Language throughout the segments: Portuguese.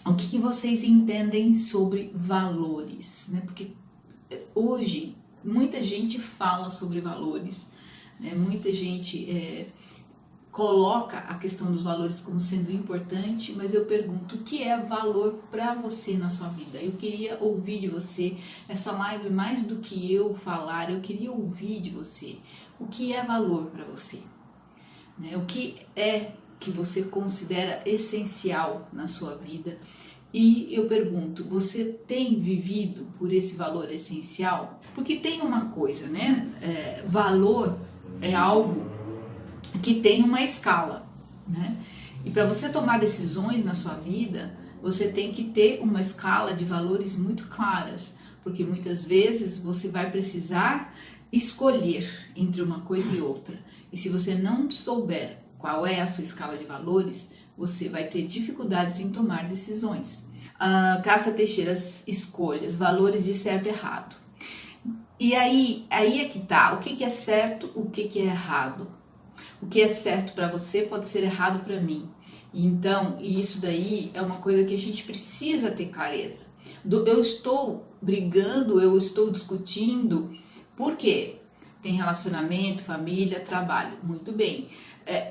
o que vocês entendem sobre valores, né? Porque hoje muita gente fala sobre valores, né? Muita gente coloca a questão dos valores como sendo importante, mas eu pergunto, o que é valor para você na sua vida? Eu queria ouvir de você, essa live, mais do que eu falar, eu queria ouvir de você, o que é valor para você? Né? O que é que você considera essencial na sua vida? E eu pergunto, você tem vivido por esse valor essencial? Porque tem uma coisa, né? Valor é algo que tem uma escala, né? E para você tomar decisões na sua vida, você tem que ter uma escala de valores muito claras, porque muitas vezes você vai precisar escolher entre uma coisa e outra. E se você não souber qual é a sua escala de valores, você vai ter dificuldades em tomar decisões. Cássia Teixeira, escolhas, valores de certo e errado. E aí é que tá, o que é certo, o que é errado. O que é certo para você pode ser errado para mim. Então, isso daí é uma coisa que a gente precisa ter clareza. Eu estou brigando, eu estou discutindo, por quê? Tem relacionamento, família, trabalho. Muito bem.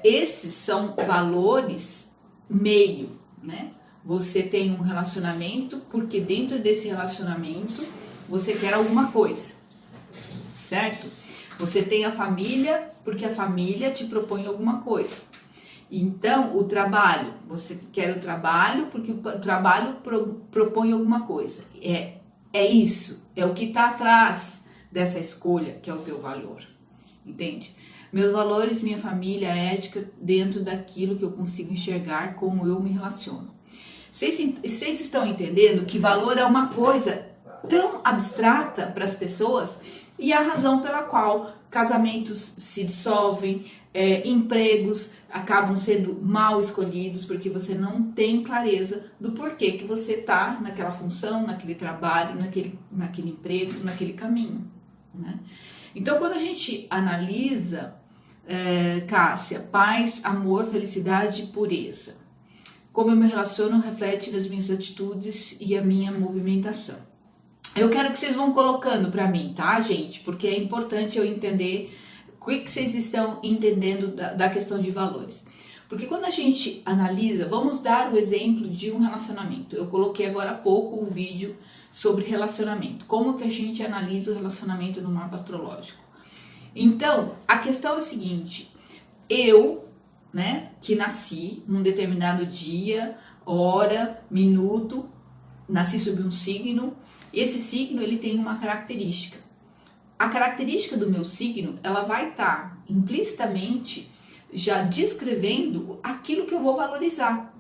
Esses são valores meio, né? Você tem um relacionamento porque dentro desse relacionamento você quer alguma coisa, certo? Você tem a família porque a família te propõe alguma coisa. Então, o trabalho, você quer o trabalho porque o trabalho propõe alguma coisa. É isso, é o que está atrás dessa escolha que é o teu valor, entende? Meus valores, minha família, a ética, dentro daquilo que eu consigo enxergar, como eu me relaciono. Vocês estão entendendo que valor é uma coisa tão abstrata para as pessoas e a razão pela qual casamentos se dissolvem, empregos acabam sendo mal escolhidos porque você não tem clareza do porquê que você está naquela função, naquele trabalho, naquele emprego, naquele caminho, né? Então, quando a gente analisa, Cássia, paz, amor, felicidade e pureza, como eu me relaciono reflete nas minhas atitudes e a minha movimentação. Eu quero que vocês vão colocando para mim, tá, gente? Porque é importante eu entender o que vocês estão entendendo da questão de valores. Porque quando a gente analisa, vamos dar o exemplo de um relacionamento. Eu coloquei agora há pouco um vídeo sobre relacionamento. Como que a gente analisa o relacionamento no mapa astrológico. Então, a questão é o seguinte. Eu, né, que nasci num determinado dia, hora, minuto, nasci sob um signo. Esse signo, ele tem uma característica. A característica do meu signo, ela vai estar implicitamente já descrevendo aquilo que eu vou valorizar.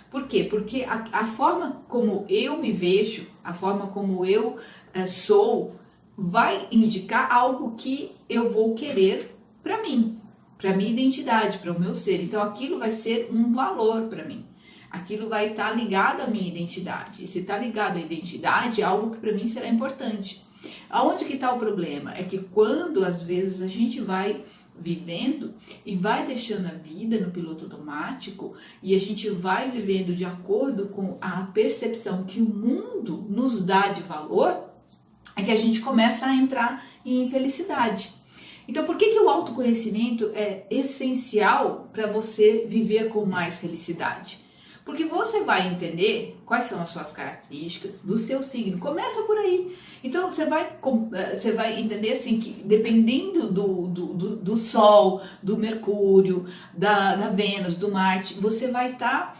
Por quê? Porque a forma como eu me vejo, a forma como eu sou, vai indicar algo que eu vou querer para mim, para minha identidade, para o meu ser. Então, aquilo vai ser um valor para mim. Aquilo vai estar ligado à minha identidade. E se está ligado à identidade, é algo que para mim será importante. Aonde que está o problema? É que quando, às vezes, a gente vai vivendo e vai deixando a vida no piloto automático e a gente vai vivendo de acordo com a percepção que o mundo nos dá de valor, é que a gente começa a entrar em infelicidade. Então, por que o autoconhecimento é essencial para você viver com mais felicidade? Porque você vai entender quais são as suas características do seu signo. Começa por aí. Então, você vai entender assim que dependendo do Sol, do Mercúrio, da Vênus, do Marte, você vai estar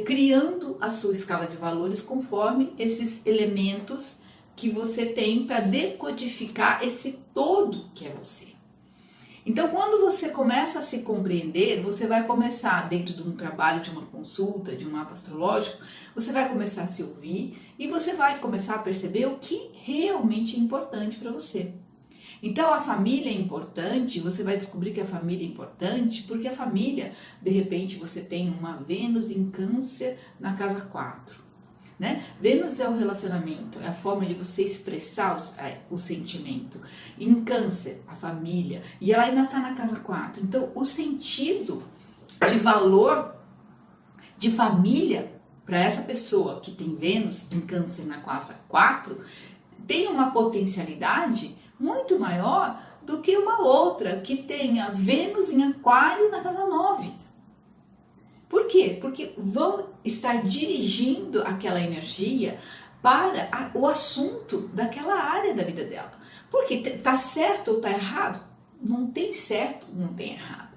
criando a sua escala de valores conforme esses elementos que você tem para decodificar esse todo que é você. Então, quando você começa a se compreender, você vai começar, dentro de um trabalho, de uma consulta, de um mapa astrológico, você vai começar a se ouvir e você vai começar a perceber o que realmente é importante para você. Então, a família é importante, você vai descobrir que a família é importante, porque a família, de repente, você tem uma Vênus em Câncer na casa 4. Né? Vênus é o relacionamento, é a forma de você expressar o sentimento. Em Câncer, a família, e ela ainda está na casa 4. Então, o sentido de valor de família para essa pessoa que tem Vênus em Câncer na casa 4, tem uma potencialidade muito maior do que uma outra que tenha Vênus em Aquário na casa 9. Por quê? Porque vão estar dirigindo aquela energia para o assunto daquela área da vida dela. Porque tá certo ou tá errado? Não tem certo, não tem errado.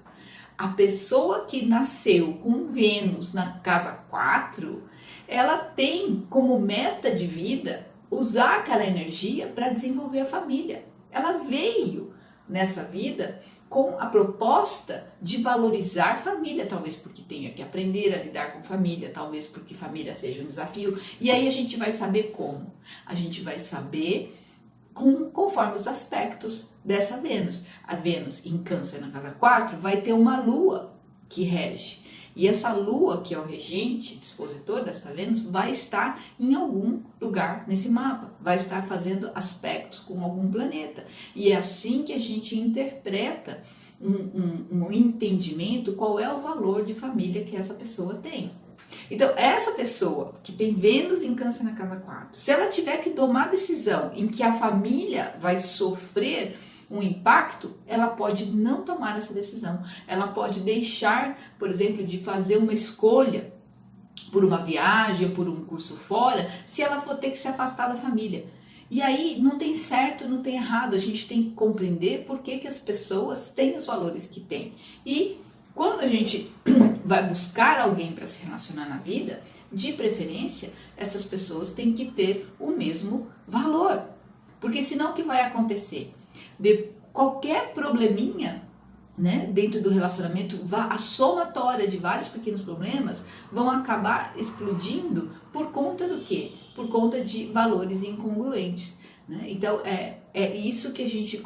A pessoa que nasceu com Vênus na casa 4, ela tem como meta de vida usar aquela energia para desenvolver a família. Ela veio nessa vida com a proposta de valorizar a família, talvez porque tenha que aprender a lidar com família, talvez porque família seja um desafio. E aí a gente vai saber como? A gente vai saber conforme os aspectos dessa Vênus. A Vênus em Câncer na casa 4 vai ter uma lua que rege. E essa lua, que é o regente, dispositor dessa Vênus, vai estar em algum lugar nesse mapa, vai estar fazendo aspectos com algum planeta. E é assim que a gente interpreta um entendimento, qual é o valor de família que essa pessoa tem. Então, essa pessoa que tem Vênus em Câncer na casa 4, se ela tiver que tomar decisão em que a família vai sofrer um impacto, ela pode não tomar essa decisão. Ela pode deixar, por exemplo, de fazer uma escolha por uma viagem, por um curso fora, se ela for ter que se afastar da família. E aí não tem certo, não tem errado. A gente tem que compreender por que as pessoas têm os valores que têm. E quando a gente vai buscar alguém para se relacionar na vida, de preferência, essas pessoas têm que ter o mesmo valor. Porque senão o que vai acontecer? De qualquer probleminha, né, dentro do relacionamento, a somatória de vários pequenos problemas vão acabar explodindo por conta do quê? Por conta de valores incongruentes, né? Então, é isso que a gente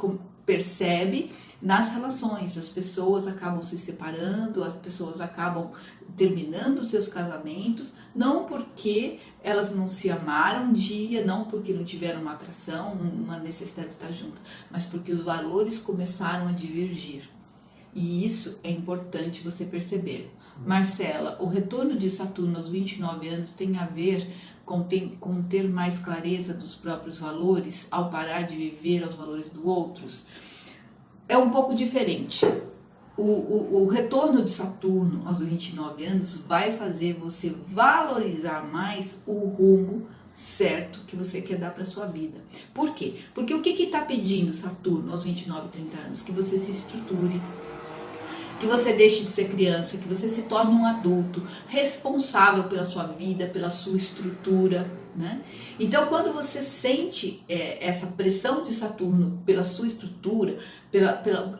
percebe nas relações. As pessoas acabam se separando, as pessoas acabam terminando os seus casamentos, não porque elas não se amaram um dia, não porque não tiveram uma atração, uma necessidade de estar junto, mas porque os valores começaram a divergir. E isso é importante você perceber. Marcela, o retorno de Saturno aos 29 anos tem a ver com ter mais clareza dos próprios valores ao parar de viver aos valores dos outros? É um pouco diferente. O retorno de Saturno aos 29 anos vai fazer você valorizar mais o rumo certo que você quer dar para sua vida. Por quê? Porque o que está pedindo Saturno aos 29, 30 anos? Que você se estruture, que você deixe de ser criança, que você se torne um adulto responsável pela sua vida, pela sua estrutura, né? Então, quando você sente essa pressão de Saturno pela sua estrutura,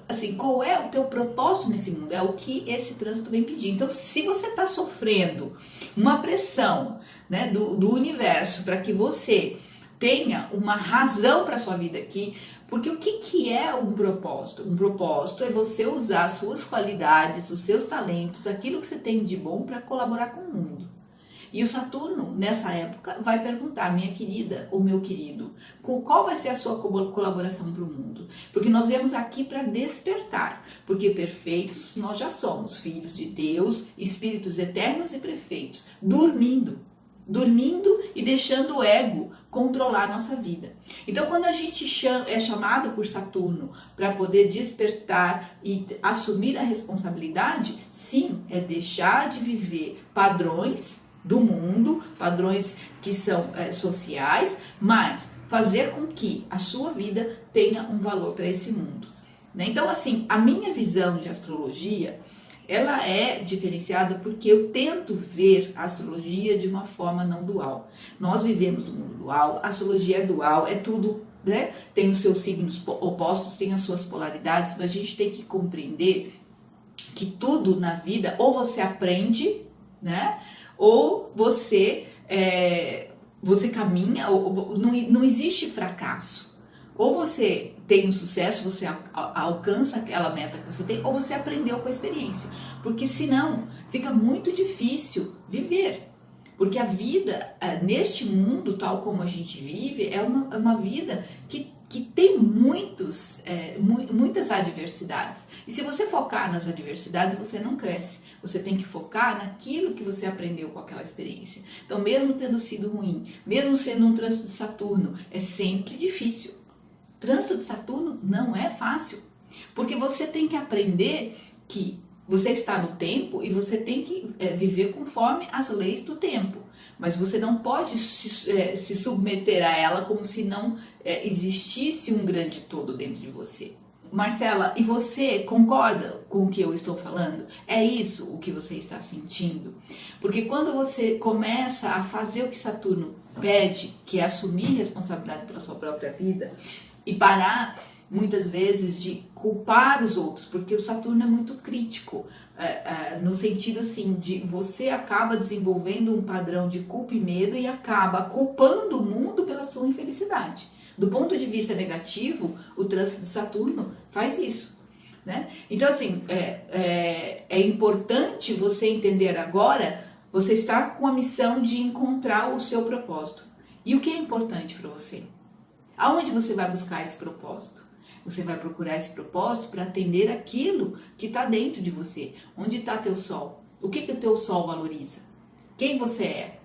assim, qual é o teu propósito nesse mundo? É o que esse trânsito vem pedir. Então, se você está sofrendo uma pressão, né, do universo para que você tenha uma razão para a sua vida aqui, porque o que é um propósito? Um propósito é você usar as suas qualidades, os seus talentos, aquilo que você tem de bom para colaborar com o mundo. E o Saturno, nessa época, vai perguntar, minha querida ou meu querido, qual vai ser a sua colaboração para o mundo? Porque nós viemos aqui para despertar, porque perfeitos nós já somos, filhos de Deus, espíritos eternos e perfeitos, dormindo e deixando o ego controlar a nossa vida. Então, quando a gente é chamado por Saturno para poder despertar e assumir a responsabilidade, sim, é deixar de viver padrões do mundo, padrões que são sociais, mas fazer com que a sua vida tenha um valor para esse mundo, né? Então, assim, a minha visão de astrologia, ela é diferenciada porque eu tento ver a astrologia de uma forma não dual. Nós vivemos no mundo dual, a astrologia é dual, é tudo, né? Tem os seus signos opostos, tem as suas polaridades, mas a gente tem que compreender que tudo na vida, ou você aprende, né? Ou você caminha, ou não existe fracasso. Ou você tem um sucesso, você alcança aquela meta que você tem, ou você aprendeu com a experiência. Porque senão fica muito difícil viver. Porque a vida, neste mundo tal como a gente vive, é uma vida que tem muitas adversidades. E se você focar nas adversidades, você não cresce. Você tem que focar naquilo que você aprendeu com aquela experiência. Então, mesmo tendo sido ruim, mesmo sendo um trânsito de Saturno, é sempre difícil. Trânsito de Saturno não é fácil, porque você tem que aprender que você está no tempo e você tem que viver conforme as leis do tempo. Mas você não pode se submeter a ela como se não existisse um grande todo dentro de você. Marcela, e você concorda com o que eu estou falando? É isso o que você está sentindo? Porque quando você começa a fazer o que Saturno pede, que é assumir responsabilidade pela sua própria vida, e parar muitas vezes de culpar os outros, porque o Saturno é muito crítico, no sentido assim, de você acaba desenvolvendo um padrão de culpa e medo e acaba culpando o mundo pela sua infelicidade. Do ponto de vista negativo, o trânsito de Saturno faz isso, né? Então, assim, é importante você entender agora, você está com a missão de encontrar o seu propósito. E o que é importante para você? Aonde você vai buscar esse propósito? Você vai procurar esse propósito para atender aquilo que está dentro de você. Onde está teu sol? O que o teu sol valoriza? Quem você é?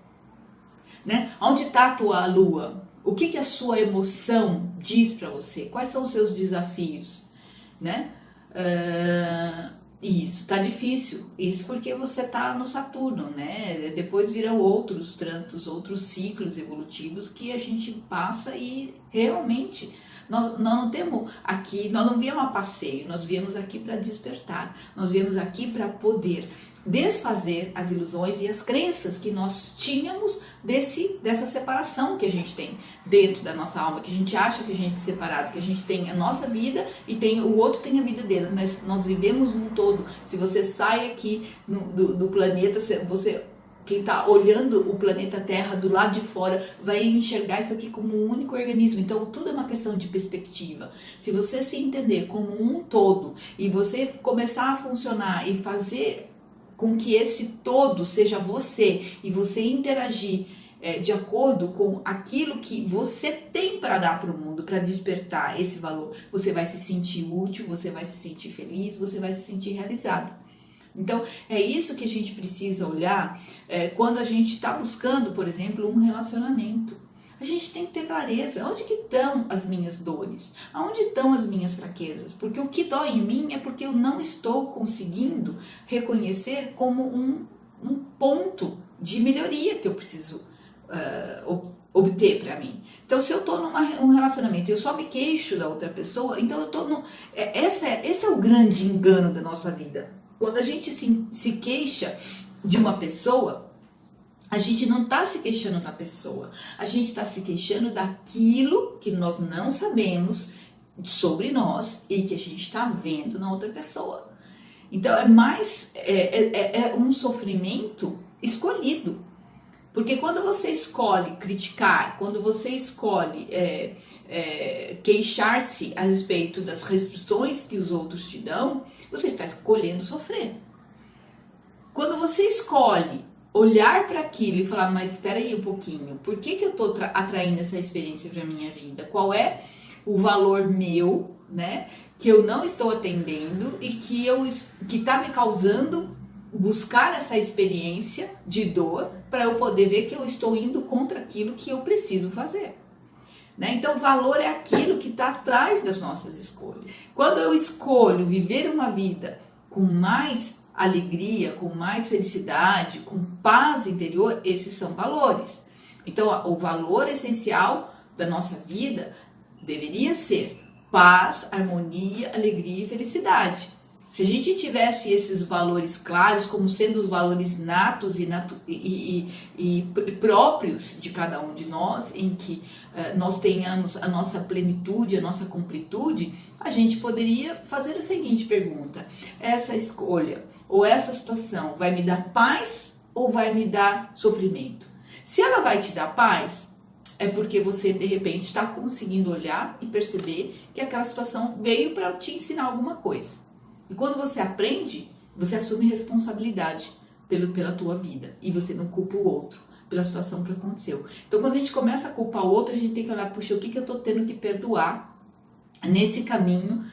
Né? Onde está a tua lua? O que a sua emoção diz para você? Quais são os seus desafios? Né? Isso, tá difícil. Isso porque você tá no Saturno, né? Depois virão outros trânsitos, outros ciclos evolutivos que a gente passa e realmente nós não temos aqui, nós não viemos a passeio, nós viemos aqui para despertar, nós viemos aqui para poder desfazer as ilusões e as crenças que nós tínhamos dessa separação que a gente tem dentro da nossa alma, que a gente acha que a gente é separado, que a gente tem a nossa vida e o outro tem a vida dele, mas nós vivemos num todo. Se você sai aqui do planeta, quem está olhando o planeta Terra do lado de fora vai enxergar isso aqui como um único organismo. Então tudo é uma questão de perspectiva. Se você se entender como um todo e você começar a funcionar e fazer com que esse todo seja você e você interagir de acordo com aquilo que você tem para dar para o mundo, para despertar esse valor, você vai se sentir útil, você vai se sentir feliz, você vai se sentir realizado. Então, é isso que a gente precisa olhar quando a gente está buscando, por exemplo, um relacionamento. A gente tem que ter clareza, onde que estão as minhas dores? Aonde estão as minhas fraquezas? Porque o que dói em mim é porque eu não estou conseguindo reconhecer como um ponto de melhoria que eu preciso obter para mim. Então, se eu estou num relacionamento e eu só me queixo da outra pessoa, então eu estou no... Esse é o grande engano da nossa vida. Quando a gente se queixa de uma pessoa, a gente não está se queixando da pessoa, a gente está se queixando daquilo que nós não sabemos sobre nós e que a gente está vendo na outra pessoa. Então é um sofrimento escolhido. Porque quando você escolhe criticar, quando você escolhe queixar-se a respeito das restrições que os outros te dão, você está escolhendo sofrer. Quando você escolhe olhar para aquilo e falar, mas espera aí um pouquinho, por que eu estou atraindo essa experiência para a minha vida? Qual é o valor meu, né, que eu não estou atendendo e que está me causando buscar essa experiência de dor para eu poder ver que eu estou indo contra aquilo que eu preciso fazer. Né? Então, valor é aquilo que está atrás das nossas escolhas. Quando eu escolho viver uma vida com mais alegria, com mais felicidade, com paz interior, esses são valores. Então, o valor essencial da nossa vida deveria ser paz, harmonia, alegria e felicidade. Se a gente tivesse esses valores claros como sendo os valores natos e próprios de cada um de nós, em que nós tenhamos a nossa plenitude, a nossa completude, a gente poderia fazer a seguinte pergunta: essa escolha ou essa situação vai me dar paz ou vai me dar sofrimento? Se ela vai te dar paz, é porque você de repente está conseguindo olhar e perceber que aquela situação veio para te ensinar alguma coisa. E quando você aprende, você assume responsabilidade pela tua vida. E você não culpa o outro pela situação que aconteceu. Então, quando a gente começa a culpar o outro, a gente tem que olhar, puxa, o que eu estou tendo que perdoar nesse caminho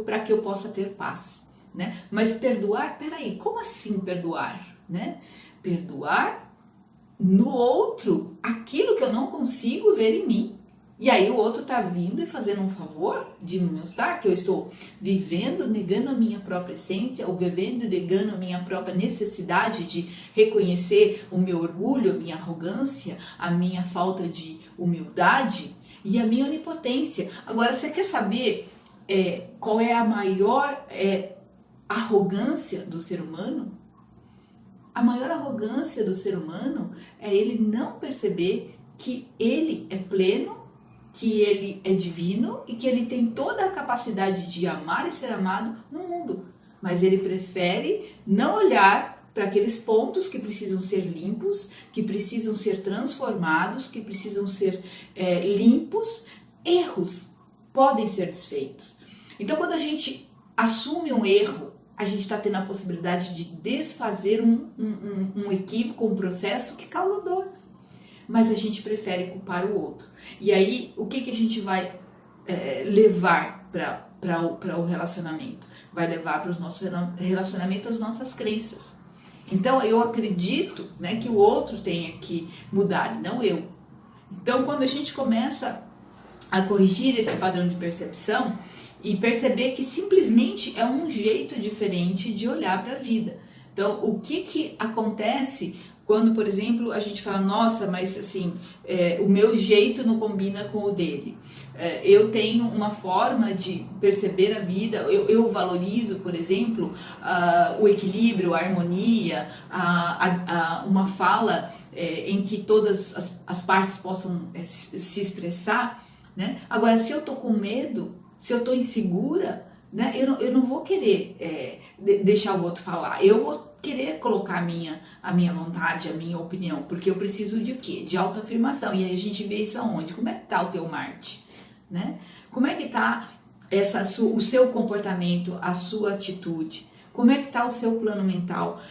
para que eu possa ter paz. né? Mas perdoar, peraí, como assim perdoar, né? Perdoar no outro aquilo que eu não consigo ver em mim. E aí o outro tá vindo e fazendo um favor de me mostrar que eu estou vivendo, negando a minha própria essência, ou vivendo, negando a minha própria necessidade de reconhecer o meu orgulho, a minha arrogância, a minha falta de humildade e a minha onipotência. Agora, você quer saber qual é a maior arrogância do ser humano? A maior arrogância do ser humano é ele não perceber que ele é pleno, que ele é divino e que ele tem toda a capacidade de amar e ser amado no mundo. Mas ele prefere não olhar para aqueles pontos que precisam ser limpos, que precisam ser transformados, que precisam ser limpos. Erros podem ser desfeitos. Então, quando a gente assume um erro, a gente está tendo a possibilidade de desfazer um equívoco, um processo que causa dor. Mas a gente prefere culpar o outro. E aí, o que a gente vai levar para o relacionamento? Vai levar para o nosso relacionamento as nossas crenças. Então, eu acredito, né, que o outro tenha que mudar, não eu. Então, quando a gente começa a corrigir esse padrão de percepção e perceber que simplesmente é um jeito diferente de olhar para a vida. Então, o que acontece quando, por exemplo, a gente fala, nossa, mas assim, o meu jeito não combina com o dele. Eu tenho uma forma de perceber a vida, eu valorizo, por exemplo, o equilíbrio, a harmonia, uma fala em que todas as partes possam se expressar, né? Agora, se eu tô com medo, se eu tô insegura, né, eu não vou querer deixar o outro falar, eu vou querer colocar a minha vontade, a minha opinião, porque eu preciso de quê? De autoafirmação. E aí a gente vê isso aonde? Como é que tá o teu Marte? Né? Como é que tá o seu comportamento, a sua atitude? Como é que tá o seu plano mental?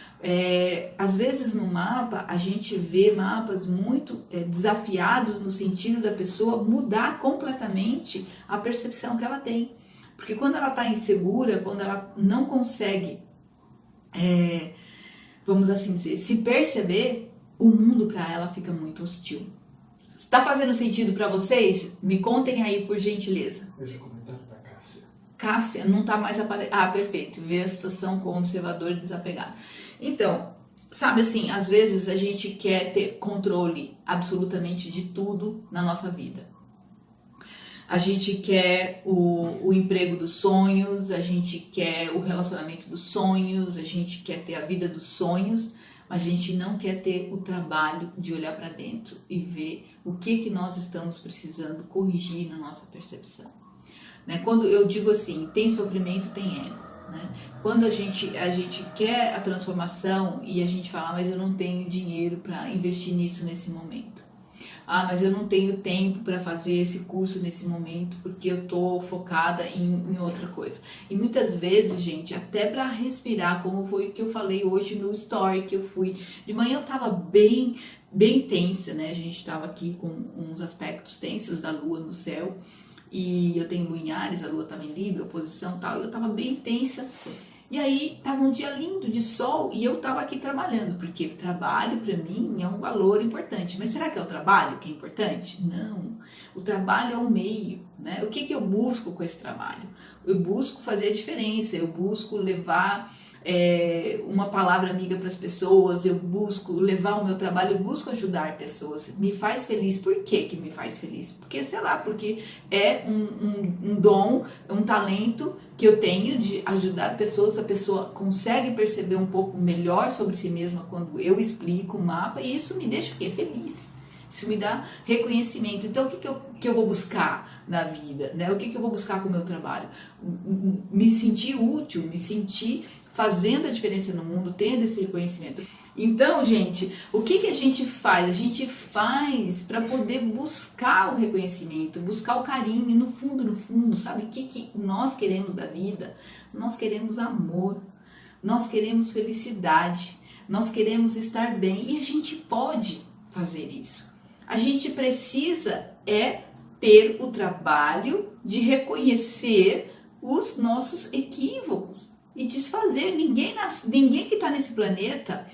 Às vezes no mapa, a gente vê mapas muito desafiados no sentido da pessoa mudar completamente a percepção que ela tem. Porque quando ela está insegura, quando ela não consegue, vamos assim dizer, se perceber, o mundo para ela fica muito hostil. Está fazendo sentido para vocês? Me contem aí, por gentileza. Veja o comentário da Cássia. Cássia, não está mais aparecendo. Ah, perfeito. Vê a situação com o observador desapegado. Então, sabe assim, às vezes a gente quer ter controle absolutamente de tudo na nossa vida. A gente quer o emprego dos sonhos, a gente quer o relacionamento dos sonhos, a gente quer ter a vida dos sonhos, mas a gente não quer ter o trabalho de olhar para dentro e ver o que nós estamos precisando corrigir na nossa percepção. Né? Quando eu digo assim, tem sofrimento, tem ego. Né? Quando a gente quer a transformação e a gente fala, mas eu não tenho dinheiro para investir nisso nesse momento. Ah, mas eu não tenho tempo para fazer esse curso nesse momento porque eu tô focada em outra coisa. E muitas vezes, gente, até para respirar, como foi que eu falei hoje no story que eu fui. De manhã eu tava bem tensa, né? A gente tava aqui com uns aspectos tensos da lua no céu. E eu tenho lua em Áries, a lua tava em Libra, oposição e tal. E eu tava bem tensa. E aí tava um dia lindo de sol e eu tava aqui trabalhando, porque trabalho para mim é um valor importante. Mas será que é o trabalho que é importante? Não, o trabalho é o meio, né? O que eu busco com esse trabalho? Eu busco fazer a diferença, eu busco levar uma palavra amiga para as pessoas, eu busco levar o meu trabalho, eu busco ajudar pessoas. Me faz feliz. Por que me faz feliz? Porque, sei lá, porque é um dom, um talento que eu tenho de ajudar pessoas, a pessoa consegue perceber um pouco melhor sobre si mesma quando eu explico o mapa, e isso me deixa o quê? Feliz. Isso me dá reconhecimento. Então, o que eu vou buscar na vida? Né? O que eu vou buscar com o meu trabalho? Me sentir útil, me sentir fazendo a diferença no mundo, tendo esse reconhecimento. Então, gente, o que a gente faz? A gente faz para poder buscar o reconhecimento, buscar o carinho, no fundo, sabe o que nós queremos da vida? Nós queremos amor, nós queremos felicidade, nós queremos estar bem, e a gente pode fazer isso. A gente precisa ter o trabalho de reconhecer os nossos equívocos. e desfazer. Ninguém que está nesse planeta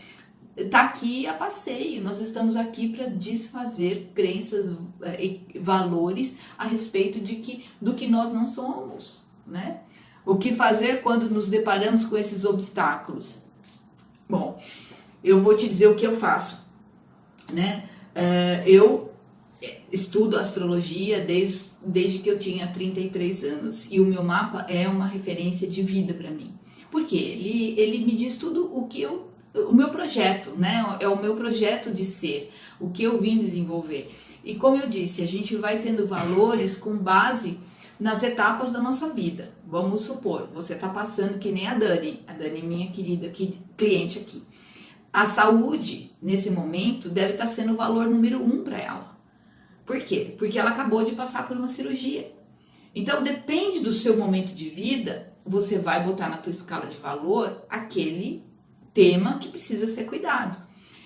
está aqui a passeio. Nós estamos aqui para desfazer crenças, valores a respeito do que nós não somos, né? O que fazer quando nos deparamos com esses obstáculos? Bom, eu vou te dizer o que eu faço, né? Eu estudo astrologia desde que eu tinha 33 anos e o meu mapa é uma referência de vida para mim. Porque ele me diz tudo o meu projeto, né? É o meu projeto de ser, o que eu vim desenvolver. E como eu disse, a gente vai tendo valores com base nas etapas da nossa vida. Vamos supor, você está passando que nem a Dani, minha querida cliente aqui. A saúde, nesse momento, deve estar sendo o valor número 1 para ela. Por quê? Porque ela acabou de passar por uma cirurgia. Então, depende do seu momento de vida, você vai botar na tua escala de valor aquele tema que precisa ser cuidado.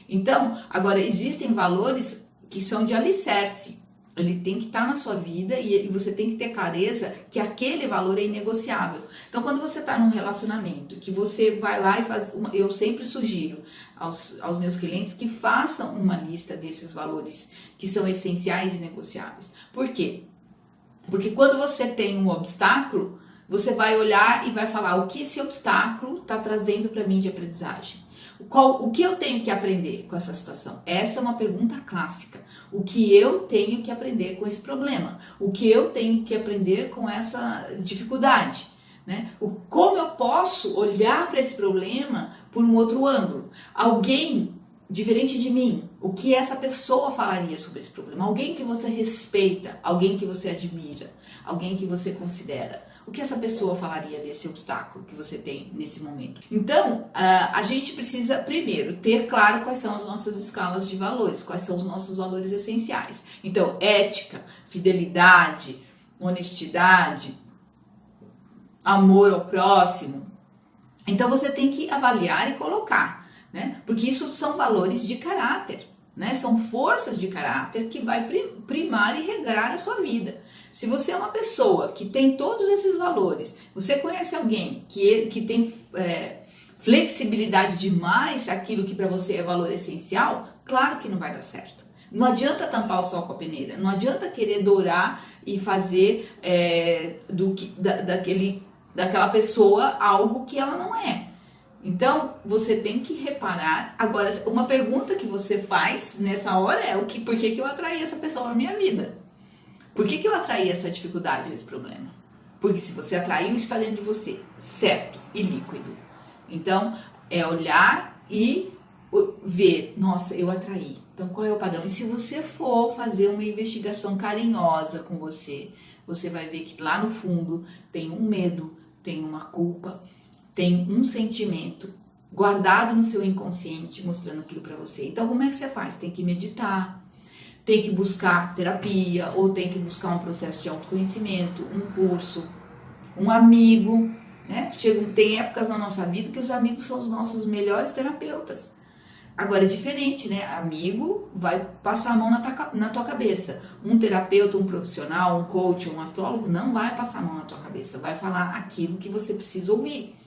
Então, agora, existem valores que são de alicerce. Ele tem que estar na sua vida e você tem que ter clareza que aquele valor é inegociável. Então, quando você está num relacionamento, que você vai lá e faz... Eu sempre sugiro aos meus clientes que façam uma lista desses valores que são essenciais e negociáveis. Por quê? Porque quando você tem um obstáculo, você vai olhar e vai falar o que esse obstáculo está trazendo para mim de aprendizagem. O que eu tenho que aprender com essa situação? Essa é uma pergunta clássica. O que eu tenho que aprender com esse problema? O que eu tenho que aprender com essa dificuldade? Né? Como eu posso olhar para esse problema por um outro ângulo? Alguém diferente de mim, o que essa pessoa falaria sobre esse problema? Alguém que você respeita, alguém que você admira, alguém que você considera. O que essa pessoa falaria desse obstáculo que você tem nesse momento? Então, a gente precisa, primeiro, ter claro quais são as nossas escalas de valores, quais são os nossos valores essenciais. Então, ética, fidelidade, honestidade, amor ao próximo. Então, você tem que avaliar e colocar, né? Porque isso são valores de caráter, né? São forças de caráter que vai primar e regrar a sua vida. Se você é uma pessoa que tem todos esses valores, você conhece alguém que tem flexibilidade demais, aquilo que para você é valor essencial, claro que não vai dar certo. Não adianta tampar o sol com a peneira, não adianta querer dourar e fazer daquela pessoa algo que ela não é. Então, você tem que reparar. Agora, uma pergunta que você faz nessa hora é por que eu atraí essa pessoa na minha vida? Por que eu atraí essa dificuldade, esse problema? Porque se você atraiu, isso está dentro de você, certo e líquido. Então, é olhar e ver, nossa, eu atraí. Então, qual é o padrão? E se você for fazer uma investigação carinhosa com você, você vai ver que lá no fundo tem um medo, tem uma culpa, tem um sentimento guardado no seu inconsciente mostrando aquilo para você. Então, como é que você faz? Tem que meditar. Tem que buscar terapia, ou tem que buscar um processo de autoconhecimento, um curso, um amigo, né? Tem épocas na nossa vida que os amigos são os nossos melhores terapeutas. Agora é diferente, né? Amigo vai passar a mão na tua cabeça. Um terapeuta, um profissional, um coach, um astrólogo não vai passar a mão na tua cabeça, vai falar aquilo que você precisa ouvir.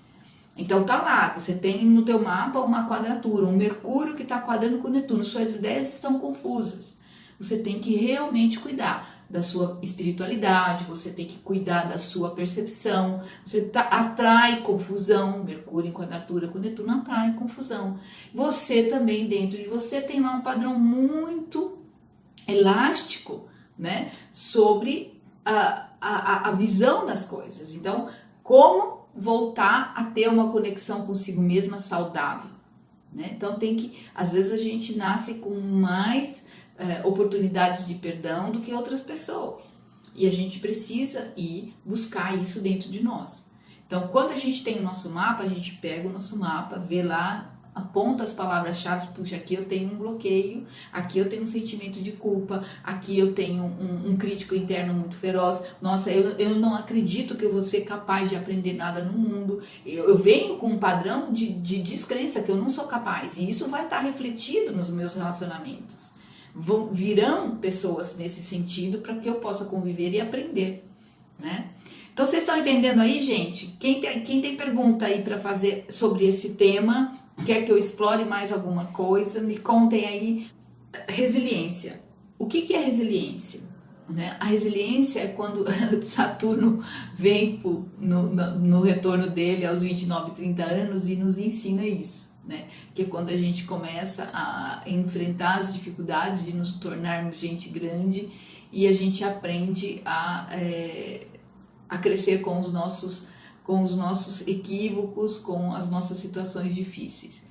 Então tá lá, você tem no teu mapa uma quadratura, um Mercúrio que está quadrando com Netuno, suas ideias estão confusas. Você tem que realmente cuidar da sua espiritualidade, você tem que cuidar da sua percepção, você atrai confusão, Mercúrio em quadratura com Netuno atrai confusão. Você também, dentro de você, tem lá um padrão muito elástico, né, sobre a visão das coisas. Então, como voltar a ter uma conexão consigo mesma saudável, né? Então, às vezes a gente nasce com mais oportunidades de perdão do que outras pessoas. E a gente precisa ir buscar isso dentro de nós. Então, quando a gente tem o nosso mapa, a gente pega o nosso mapa, vê lá, aponta as palavras-chave, puxa, aqui eu tenho um bloqueio, aqui eu tenho um sentimento de culpa, aqui eu tenho um crítico interno muito feroz, nossa, eu não acredito que eu vou ser capaz de aprender nada no mundo, eu venho com um padrão de descrença que eu não sou capaz, e isso vai estar refletido nos meus relacionamentos. Virão pessoas nesse sentido para que eu possa conviver e aprender, né? Então vocês estão entendendo aí, gente? Quem tem pergunta aí para fazer sobre esse tema, quer que eu explore mais alguma coisa, me contem aí. Resiliência. O que é resiliência? Né? A resiliência é quando Saturno vem no retorno dele aos 29, 30 anos e nos ensina isso. Né? Que é quando a gente começa a enfrentar as dificuldades de nos tornarmos gente grande e a gente aprende a crescer com os nossos equívocos, com as nossas situações difíceis.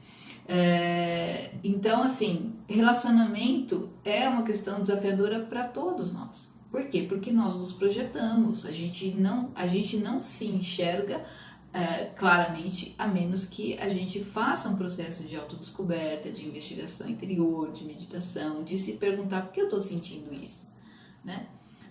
Então, assim, relacionamento é uma questão desafiadora para todos nós. Por quê? Porque nós nos projetamos, a gente não se enxerga claramente, a menos que a gente faça um processo de autodescoberta, de investigação interior, de meditação, de se perguntar por que eu estou sentindo isso, né?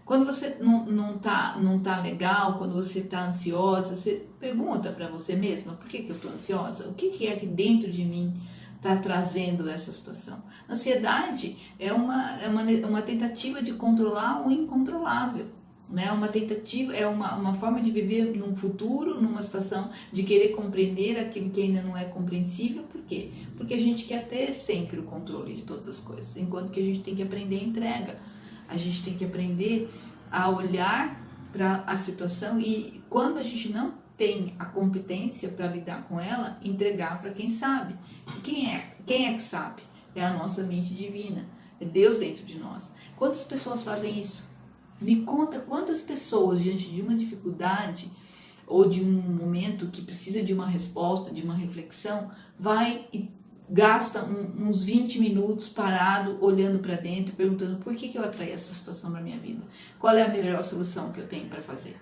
Quando você não tá legal, quando você tá ansiosa, você pergunta para você mesma, por que eu tô ansiosa? O que é que dentro de mim tá trazendo essa situação? Ansiedade é uma tentativa de controlar o incontrolável, né? Uma tentativa, é uma forma de viver num futuro, numa situação de querer compreender aquilo que ainda não é compreensível. Por quê? Porque a gente quer ter sempre o controle de todas as coisas, enquanto que a gente tem que aprender a entrega. A gente tem que aprender a olhar para a situação e, quando a gente não tem a competência para lidar com ela, entregar para quem sabe. Quem é que sabe? É a nossa mente divina, é Deus dentro de nós. Quantas pessoas fazem isso? Me conta quantas pessoas, diante de uma dificuldade ou de um momento que precisa de uma resposta, de uma reflexão, vai e gasta uns 20 minutos parado, olhando para dentro, perguntando por que eu atraí essa situação para minha vida? Qual é a melhor solução que eu tenho para fazer?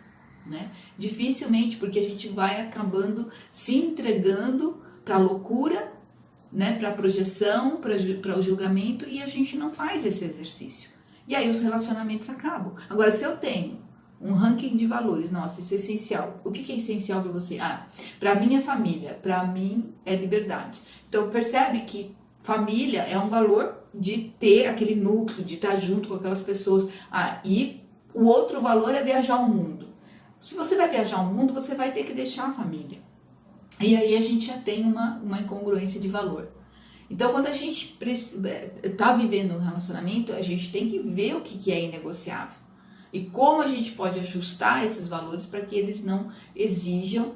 Né? Dificilmente, porque a gente vai acabando se entregando para a loucura, né? Para a projeção, para o julgamento, e a gente não faz esse exercício. E aí os relacionamentos acabam. Agora, se eu tenho um ranking de valores, nossa, isso é essencial. O que é essencial para você? Para minha família, para mim é liberdade. Então percebe que família é um valor de ter aquele núcleo, de estar junto com aquelas pessoas. E o outro valor é viajar o mundo. Se você vai viajar o mundo, você vai ter que deixar a família. E aí a gente já tem uma incongruência de valor. Então, quando a gente está vivendo um relacionamento, a gente tem que ver o que é inegociável. E como a gente pode ajustar esses valores para que eles não exijam,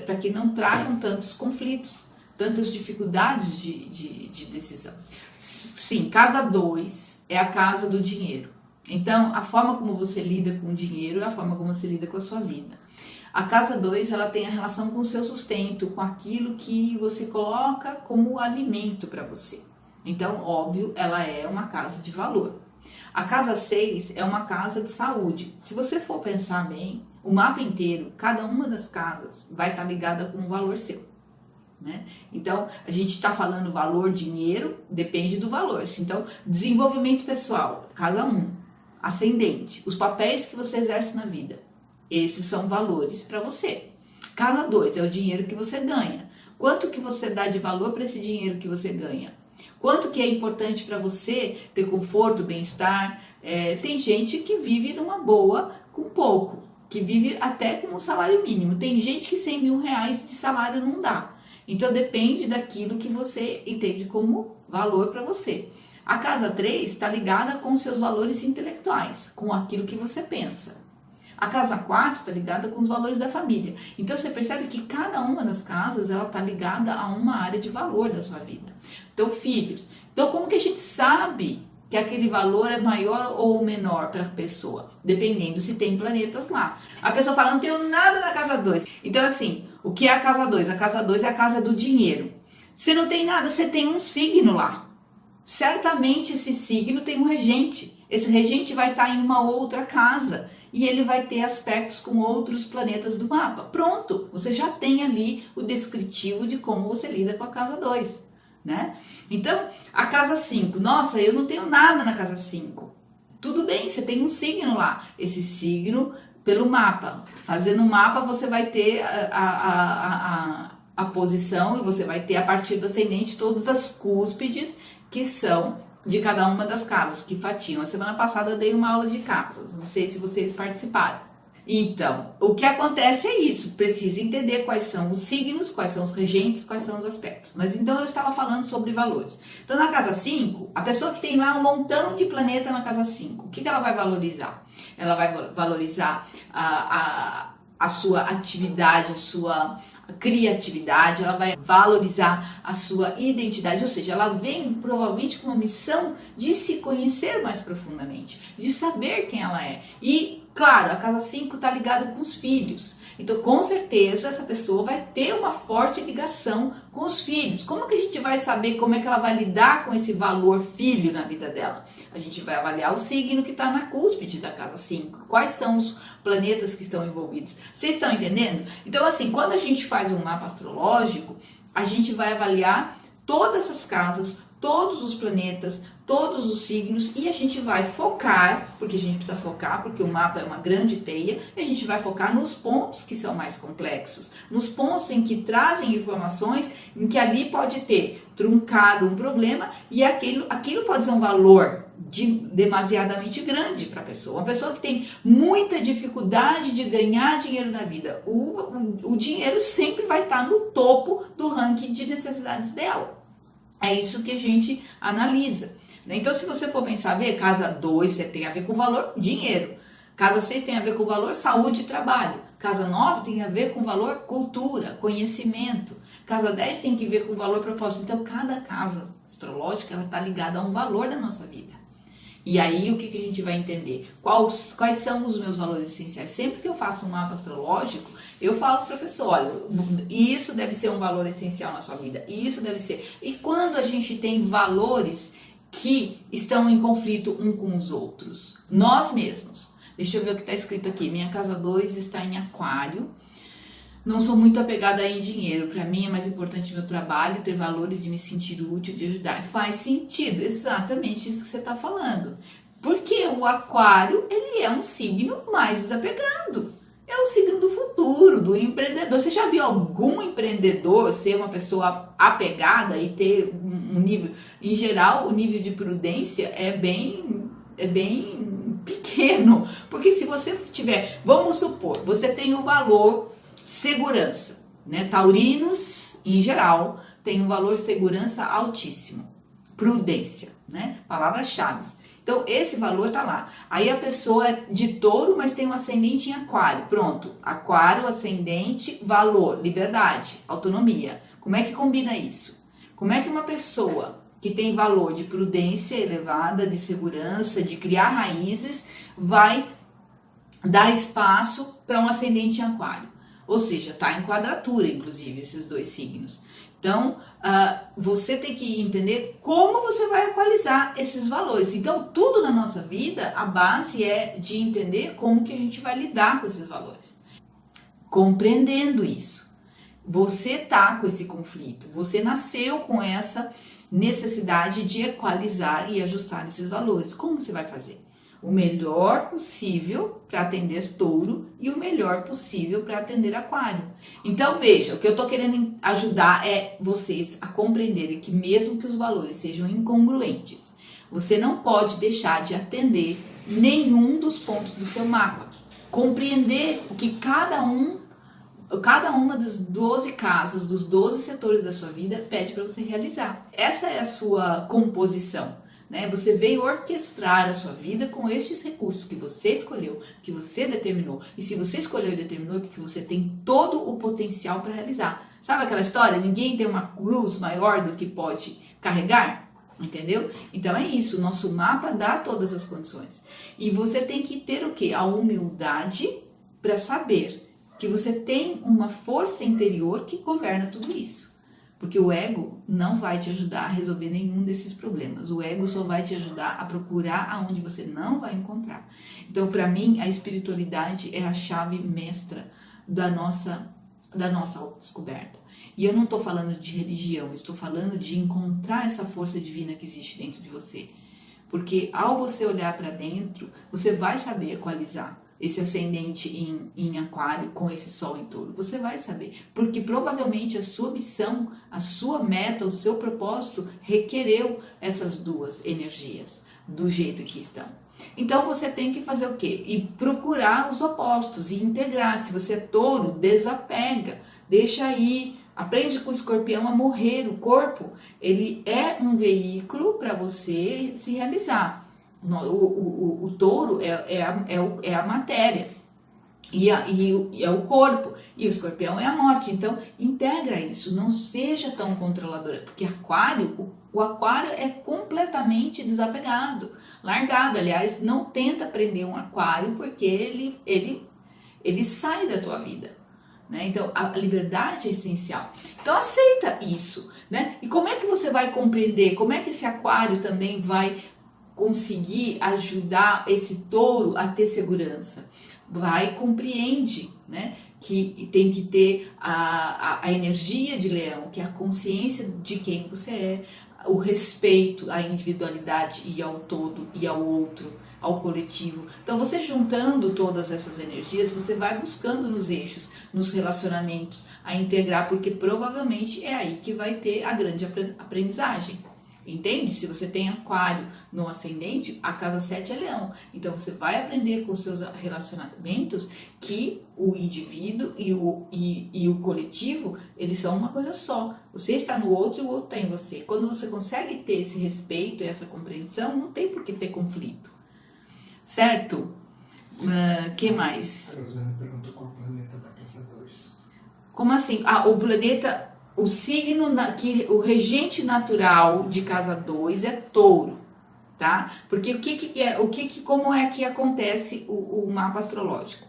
para que não tragam tantos conflitos, tantas dificuldades de decisão. Sim, casa 2 é a casa do dinheiro. Então, a forma como você lida com o dinheiro é a forma como você lida com a sua vida. A casa 2, ela tem a relação com o seu sustento, com aquilo que você coloca como alimento para você. Então, óbvio, ela é uma casa de valor. A casa 6 é uma casa de saúde. Se você for pensar bem, o mapa inteiro, cada uma das casas vai estar ligada com um valor seu. Né? Então, a gente está falando valor, dinheiro, depende do valor. Então, desenvolvimento pessoal, casa 1, ascendente, os papéis que você exerce na vida. Esses são valores para você. Casa 2 é o dinheiro que você ganha. Quanto que você dá de valor para esse dinheiro que você ganha? Quanto que é importante para você ter conforto, bem-estar? Tem gente que vive numa boa com pouco, que vive até com um salário mínimo. Tem gente que 100 mil reais de salário não dá. Então depende daquilo que você entende como valor para você. A casa 3 está ligada com os seus valores intelectuais, com aquilo que você pensa. A casa 4 está ligada com os valores da família. Então você percebe que cada uma das casas ela está ligada a uma área de valor da sua vida. Então, filhos. Então, como que a gente sabe que aquele valor é maior ou menor para a pessoa? Dependendo se tem planetas lá. A pessoa fala, não tenho nada na casa 2. Então, assim, o que é a casa 2? A casa 2 é a casa do dinheiro. Se não tem nada, você tem um signo lá. Certamente esse signo tem um regente. Esse regente vai estar em uma outra casa. E ele vai ter aspectos com outros planetas do mapa. Pronto, você já tem ali o descritivo de como você lida com a casa 2, né? Então, a casa 5, nossa, eu não tenho nada na casa 5. Tudo bem, você tem um signo lá. Esse signo, pelo mapa. Fazendo um mapa, você vai ter a posição e você vai ter, a partir do ascendente, todas as cúspides que são de cada uma das casas que fatiam. A semana passada eu dei uma aula de casas, não sei se vocês participaram. Então, o que acontece é isso, precisa entender quais são os signos, quais são os regentes, quais são os aspectos. Mas então eu estava falando sobre valores. Então na casa 5, a pessoa que tem lá um montão de planeta na casa 5, o que ela vai valorizar? Ela vai valorizar a sua atividade, a sua criatividade, ela vai valorizar a sua identidade, ou seja, ela vem provavelmente com uma missão de se conhecer mais profundamente, de saber quem ela é. E, claro, a casa 5 está ligada com os filhos. Então, com certeza, essa pessoa vai ter uma forte ligação com os filhos. Como que a gente vai saber como é que ela vai lidar com esse valor filho na vida dela? A gente vai avaliar o signo que está na cúspide da casa 5. Quais são os planetas que estão envolvidos? Vocês estão entendendo? Então, assim, quando a gente faz um mapa astrológico, a gente vai avaliar todas as casas, todos os planetas, todos os signos, e a gente vai focar, porque a gente precisa focar, porque o mapa é uma grande teia, e a gente vai focar nos pontos que são mais complexos, nos pontos em que trazem informações, em que ali pode ter truncado um problema, e aquilo pode ser um valor demasiadamente grande para a pessoa. Uma pessoa que tem muita dificuldade de ganhar dinheiro na vida, o dinheiro sempre vai estar no topo do ranking de necessidades dela. É isso que a gente analisa. Então, se você for pensar, casa 2 tem a ver com o valor dinheiro. Casa 6 tem a ver com o valor saúde e trabalho. Casa 9 tem a ver com o valor cultura, conhecimento. Casa 10 tem que ver com o valor propósito. Então, cada casa astrológica ela está ligada a um valor da nossa vida. E aí, o que a gente vai entender? Quais são os meus valores essenciais? Sempre que eu faço um mapa astrológico, eu falo para a pessoa, olha, isso deve ser um valor essencial na sua vida, isso deve ser. E quando a gente tem valores que estão em conflito um com os outros? Nós mesmos. Deixa eu ver o que está escrito aqui. Minha casa 2 está em Aquário. Não sou muito apegada em dinheiro. Para mim é mais importante meu trabalho, ter valores de me sentir útil, de ajudar. Faz sentido, exatamente isso que você está falando. Porque o Aquário, ele é um signo mais desapegado. É o signo do futuro, do empreendedor. Você já viu algum empreendedor ser uma pessoa apegada e ter um nível... Em geral, o nível de prudência é bem pequeno. Porque se você tiver... Vamos supor, você tem o valor... segurança, né? Taurinos, em geral, tem um valor segurança altíssimo. Prudência, né? Palavras-chave. Então, esse valor tá lá. Aí a pessoa é de touro, mas tem um ascendente em aquário. Pronto. Aquário, ascendente, valor, liberdade, autonomia. Como é que combina isso? Como é que uma pessoa que tem valor de prudência elevada, de segurança, de criar raízes, vai dar espaço para um ascendente em aquário? Ou seja, está em quadratura, inclusive, esses dois signos. Então, você tem que entender como você vai equalizar esses valores. Então, tudo na nossa vida, a base é de entender como que a gente vai lidar com esses valores. Compreendendo isso. Você tá com esse conflito, você nasceu com essa necessidade de equalizar e ajustar esses valores. Como você vai fazer? O melhor possível para atender touro e o melhor possível para atender aquário. Então, veja, o que eu estou querendo ajudar é vocês a compreenderem que mesmo que os valores sejam incongruentes, você não pode deixar de atender nenhum dos pontos do seu mapa. Compreender o que cada uma das 12 casas, dos 12 setores da sua vida pede para você realizar. Essa é a sua composição. Né? Você veio orquestrar a sua vida com estes recursos que você escolheu, que você determinou. E se você escolheu e determinou é porque você tem todo o potencial para realizar. Sabe aquela história? Ninguém tem uma cruz maior do que pode carregar? Entendeu? Então é isso, o nosso mapa dá todas as condições. E você tem que ter o quê? A humildade para saber que você tem uma força interior que governa tudo isso. Porque o ego não vai te ajudar a resolver nenhum desses problemas. O ego só vai te ajudar a procurar aonde você não vai encontrar. Então, para mim, a espiritualidade é a chave mestra da nossa autodescoberta. E eu não estou falando de religião, estou falando de encontrar essa força divina que existe dentro de você. Porque ao você olhar para dentro, você vai saber equalizar. esse ascendente em aquário com esse sol em touro? Você vai saber, porque provavelmente a sua missão, a sua meta, o seu propósito requereu essas duas energias do jeito que estão. Então você tem que fazer o quê? E procurar os opostos e integrar. Se você é touro, desapega, deixa aí, aprende com o escorpião a morrer. O corpo, ele é um veículo para você se realizar. O touro é a matéria e é o corpo, e o escorpião é a morte. Então integra isso, não seja tão controladora, porque o aquário é completamente desapegado, largado. Aliás, não tenta prender um aquário, porque ele sai da tua vida, né? Então a liberdade é essencial. Então aceita isso, né? E como é que você vai compreender? Como é que esse aquário também vai conseguir ajudar esse touro a ter segurança? Compreende, né, que tem que ter a energia de leão, que é a consciência de quem você é, o respeito à individualidade e ao todo e ao outro, ao coletivo. Então você juntando todas essas energias, você vai buscando nos eixos, nos relacionamentos, a integrar, porque provavelmente é aí que vai ter a grande aprendizagem. Entende? Se você tem aquário no ascendente, a casa 7 é leão. Então você vai aprender com os seus relacionamentos que o indivíduo e o coletivo, eles são uma coisa só. Você está no outro e o outro está em você. Quando você consegue ter esse respeito e essa compreensão, não tem por que ter conflito. Certo? Que mais? A Rosana perguntou qual planeta da casa 2. Como assim? O planeta... O signo, o regente natural de casa 2 é touro, tá? Porque como é que acontece o mapa astrológico?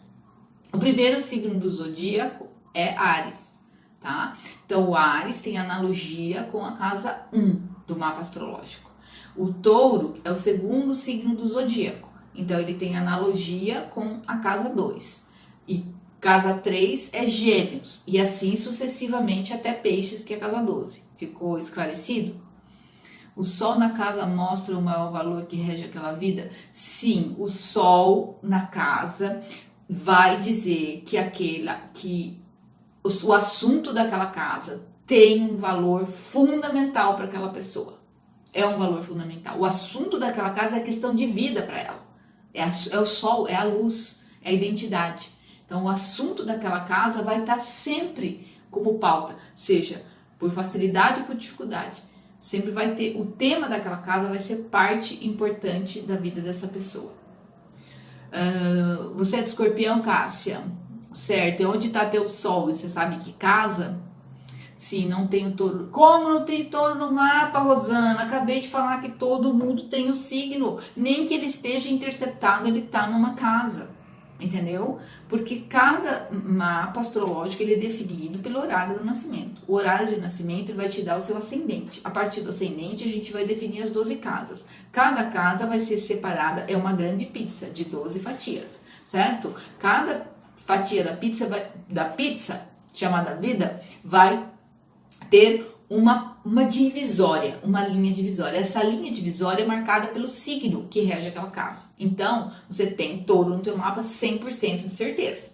O primeiro signo do zodíaco é Áries, tá? Então o Áries tem analogia com a casa 1 do mapa astrológico. O touro é o segundo signo do zodíaco, então ele tem analogia com a casa 2. E casa 3 é Gêmeos, e assim sucessivamente até Peixes, que é casa 12. Ficou esclarecido? O Sol na casa mostra o maior valor que rege aquela vida? Sim, o Sol na casa vai dizer que o assunto daquela casa tem um valor fundamental para aquela pessoa. É um valor fundamental. O assunto daquela casa é questão de vida para ela. É o Sol, é a luz, é a identidade. Então, o assunto daquela casa vai estar sempre como pauta, seja por facilidade ou por dificuldade. Sempre vai ter, o tema daquela casa vai ser parte importante da vida dessa pessoa. Você é de escorpião, Cássia? Certo. E onde está teu sol? Você sabe que casa? Sim, não tem o touro. Como não tem touro no mapa, Rosana? Acabei de falar que todo mundo tem o signo. Nem que ele esteja interceptado, ele está numa casa. Entendeu? Porque cada mapa astrológico ele é definido pelo horário do nascimento. O horário de nascimento ele vai te dar o seu ascendente. A partir do ascendente a gente vai definir as 12 casas. Cada casa vai ser separada, é uma grande pizza de 12 fatias, certo? Cada fatia da pizza chamada vida vai ter uma divisória, uma linha divisória. Essa linha divisória é marcada pelo signo que rege aquela casa. Então, você tem touro no teu mapa 100% de certeza.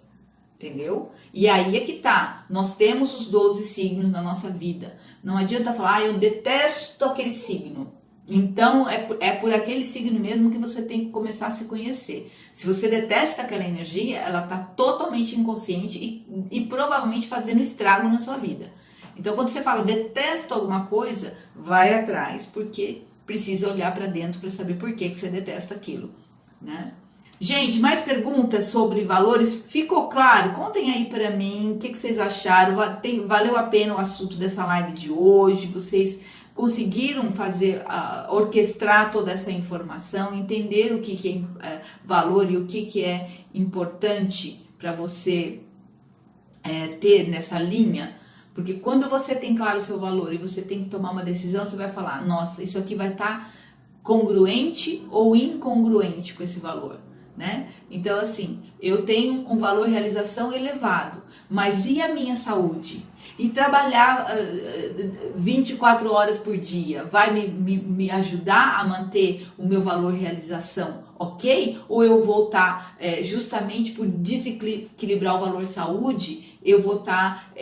Entendeu? E aí é que tá. Nós temos os 12 signos na nossa vida. Não adianta falar, eu detesto aquele signo. Então, é por aquele signo mesmo que você tem que começar a se conhecer. Se você detesta aquela energia, ela tá totalmente inconsciente e provavelmente fazendo estrago na sua vida. Então, quando você fala detesto alguma coisa, vai atrás, porque precisa olhar para dentro para saber por que você detesta aquilo, né? Gente, mais perguntas sobre valores? Ficou claro? Contem aí para mim o que vocês acharam. Valeu a pena o assunto dessa live de hoje? Vocês conseguiram orquestrar toda essa informação, entender o que é valor e o que é importante para você ter nessa linha? Porque quando você tem claro o seu valor e você tem que tomar uma decisão, você vai falar, nossa, isso aqui vai estar congruente ou incongruente com esse valor. né? Então, assim, eu tenho um valor realização elevado, mas e a minha saúde? E trabalhar 24 horas por dia vai me ajudar a manter o meu valor realização, ok? Ou eu vou estar, justamente por desequilibrar o valor saúde, eu vou estar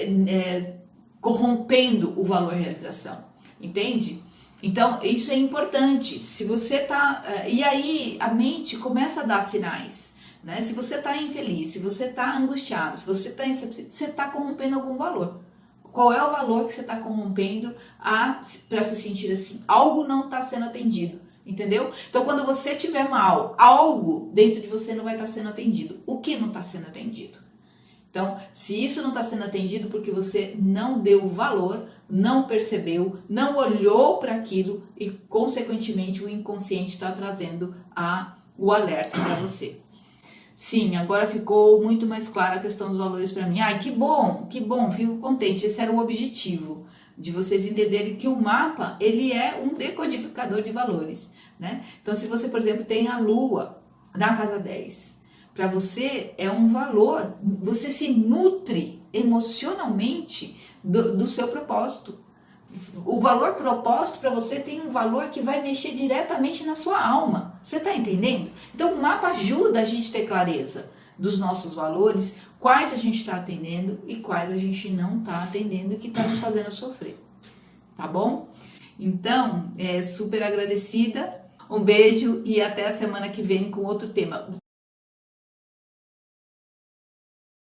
corrompendo o valor realização, entende? Então, isso é importante. Se você tá. E aí a mente começa a dar sinais, né? Se você está infeliz, se você está angustiado, se você está insatisfeito, você está corrompendo algum valor. Qual é o valor que você está corrompendo para se sentir assim? Algo não está sendo atendido, entendeu? Então, quando você estiver mal, algo dentro de você não vai estar sendo atendido. O que não está sendo atendido? Então, se isso não está sendo atendido porque você não deu valor, não percebeu, não olhou para aquilo e, consequentemente, o inconsciente está trazendo o alerta para você. Sim, agora ficou muito mais clara a questão dos valores para mim. Ai, que bom, fico contente. Esse era o objetivo, de vocês entenderem que o mapa, ele é um decodificador de valores, né? Então, se você, por exemplo, tem a Lua na casa 10, para você é um valor, você se nutre emocionalmente do seu propósito. O valor proposto para você tem um valor que vai mexer diretamente na sua alma. Você está entendendo? Então o mapa ajuda a gente a ter clareza dos nossos valores, quais a gente está atendendo e quais a gente não está atendendo e que está nos fazendo sofrer. Tá bom? Então, super agradecida. Um beijo e até a semana que vem com outro tema.